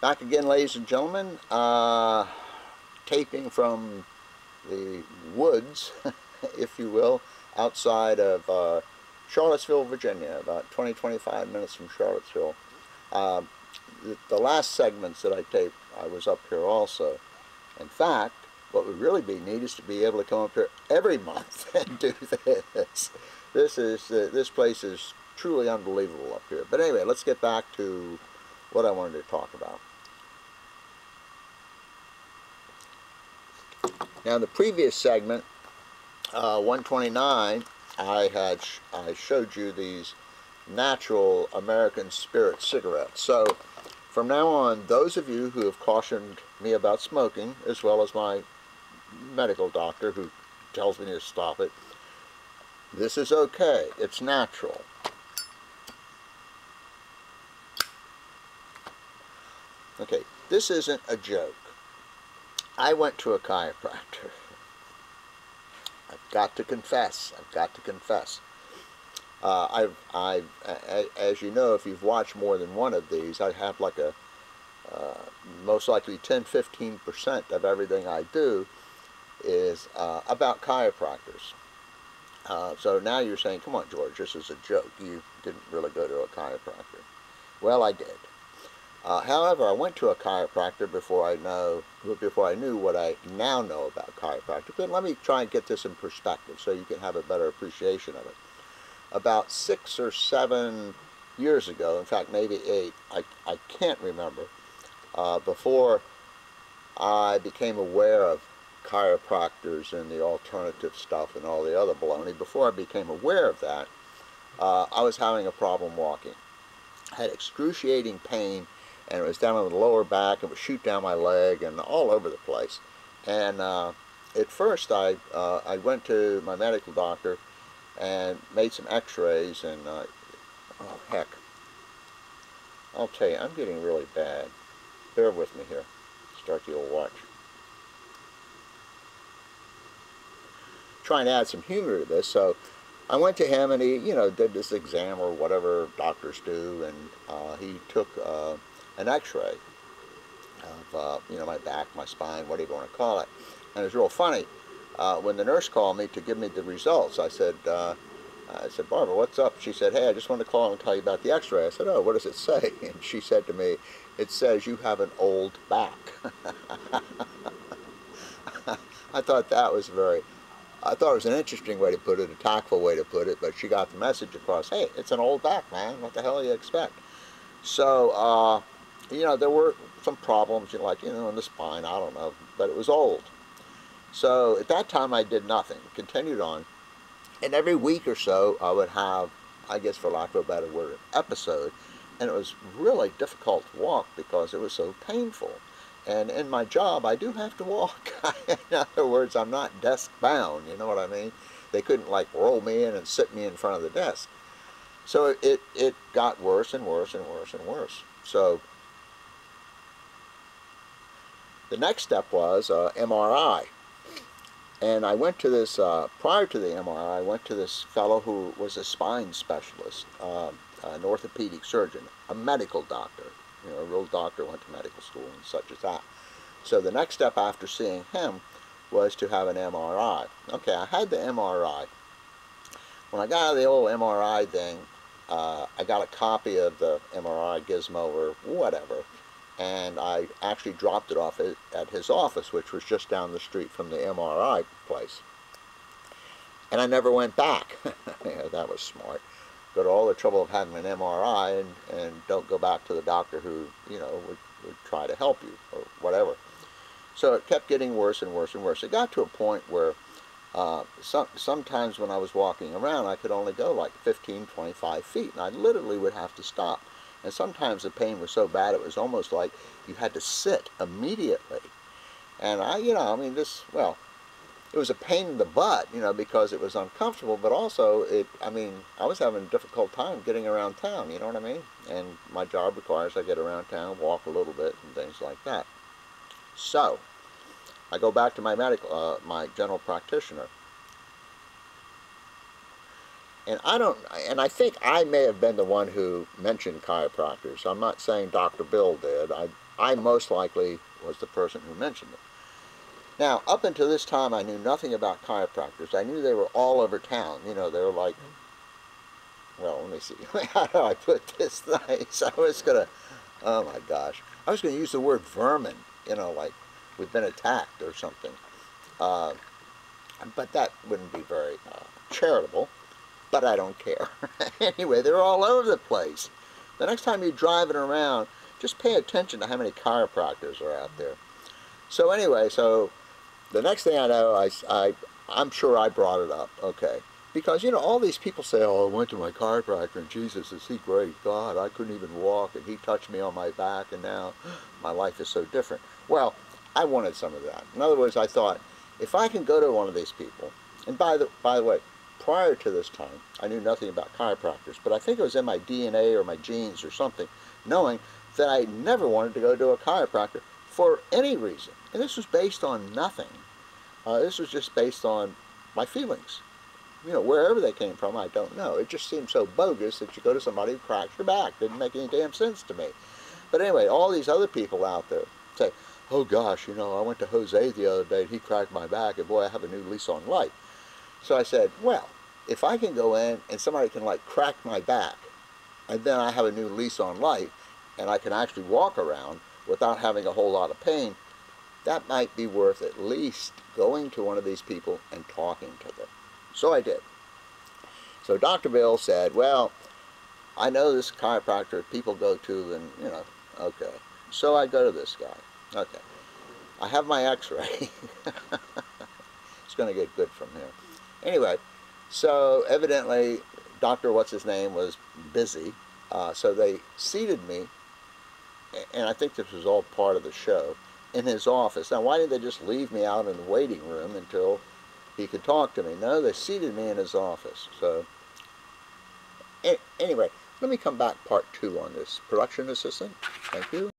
Back again, ladies and gentlemen, taping from the woods, if you will, outside of Charlottesville, Virginia, about 20-25 minutes from Charlottesville. The last segments that I taped, I was up here also. In fact, what would really be neat is to be able to come up here every month and do this. This place is truly unbelievable up here. But anyway, let's get back to what I wanted to talk about. Now, in the previous segment, 129, I showed you these natural American Spirit cigarettes. So, from now on, those of you who have cautioned me about smoking, as well as my medical doctor who tells me to stop it, this is okay. It's natural. Okay, this isn't a joke. I went to a chiropractor. I've got to confess. As you know, if you've watched more than one of these, I have like a most likely 10-15% of everything I do is about chiropractors. So now you're saying, come on, George, this is a joke. You didn't really go to a chiropractor. Well, I did. However, I went to a chiropractor before I knew what I now know about chiropractic. But let me try and get this in perspective so you can have a better appreciation of it. About 6 or 7 years ago, in fact maybe 8, I can't remember, before I became aware of chiropractors and the alternative stuff and all the other baloney, before I became aware of that, I was having a problem walking. I had excruciating pain, and it was down on the lower back, it would shoot down my leg and all over the place. And at first I went to my medical doctor and made some x-rays, and oh heck, I'll tell you, I'm getting really bad. Bear with me here. Start the old watch. Trying to add some humor to this, so I went to him and he, did this exam or whatever doctors do, and he took an x-ray of, my back, my spine, whatever you want to call it. And it was real funny. When the nurse called me to give me the results, I said, Barbara, what's up? She said, hey, I just wanted to call and tell you about the x-ray. I said, oh, what does it say? And she said to me, it says you have an old back. I thought it was an interesting way to put it, a tactful way to put it, but she got the message across, hey, it's an old back, man. What the hell do you expect? So, there were some problems, in the spine, I don't know, but it was old. So at that time I did nothing, continued on, and every week or so I would have, I guess for lack of a better word, an episode, and it was really difficult to walk because it was so painful. And in my job, I do have to walk. In other words, I'm not desk bound, you know what I mean? They couldn't like roll me in and sit me in front of the desk. So it got worse and worse and worse and worse. So the next step was MRI. And I went to this, prior to the MRI, I went to this fellow who was a spine specialist, an orthopedic surgeon, a medical doctor. A real doctor, went to medical school and such as that. So the next step after seeing him was to have an MRI. Okay, I had the MRI. When I got out of the old MRI thing, I got a copy of the MRI gizmo or whatever, and I actually dropped it off at his office, which was just down the street from the MRI place. And I never went back. Yeah, that was smart. Go to all the trouble of having an MRI and don't go back to the doctor who, would try to help you or whatever. So it kept getting worse and worse and worse. It got to a point where sometimes when I was walking around, I could only go like 15-25 feet, and I literally would have to stop. And sometimes the pain was so bad it was almost like you had to sit immediately. And it was a pain in the butt, because it was uncomfortable, but also I was having a difficult time getting around town, you know what I mean? And my job requires I get around town, walk a little bit, and things like that. So, I go back to my my general practitioner. And I think I may have been the one who mentioned chiropractors. I'm not saying Dr. Bill did. I most likely was the person who mentioned it. Now, up until this time, I knew nothing about chiropractors. I knew they were all over town. You know, they were like, well, let me see. How do I put this nice? I was going to, oh my gosh. I was going to use the word vermin, you know, like we've been attacked or something. But that wouldn't be very charitable, but I don't care. Anyway, they're all over the place. The next time you're driving around, just pay attention to how many chiropractors are out there. So anyway, so the next thing I know, I'm sure I brought it up, okay. Because, you know, all these people say, oh, I went to my chiropractor and Jesus, is he great? God, I couldn't even walk and he touched me on my back and now my life is so different. Well, I wanted some of that. In other words, I thought, if I can go to one of these people, and by the way, prior to this time, I knew nothing about chiropractors, but I think it was in my DNA or my genes or something, knowing that I never wanted to go to a chiropractor for any reason. And this was based on nothing. This was just based on my feelings. You know, wherever they came from, I don't know. It just seemed so bogus that you go to somebody who cracks your back. Didn't make any damn sense to me. But anyway, all these other people out there say, oh gosh, you know, I went to Jose the other day and he cracked my back and boy, I have a new lease on life. So I said, well, if I can go in and somebody can like crack my back and then I have a new lease on life and I can actually walk around without having a whole lot of pain, that might be worth at least going to one of these people and talking to them. So I did. So Dr. Bill said, well, I know this chiropractor people go to and, you know, okay. So I go to this guy. Okay. I have my x-ray. It's going to get good from here. Anyway, so evidently Dr. What's-His-Name was busy. So they seated me, and I think this was all part of the show, in his office. Now, why didn't they just leave me out in the waiting room until he could talk to me? No, they seated me in his office. So, anyway, let me come back part 2 on this. Production assistant, thank you.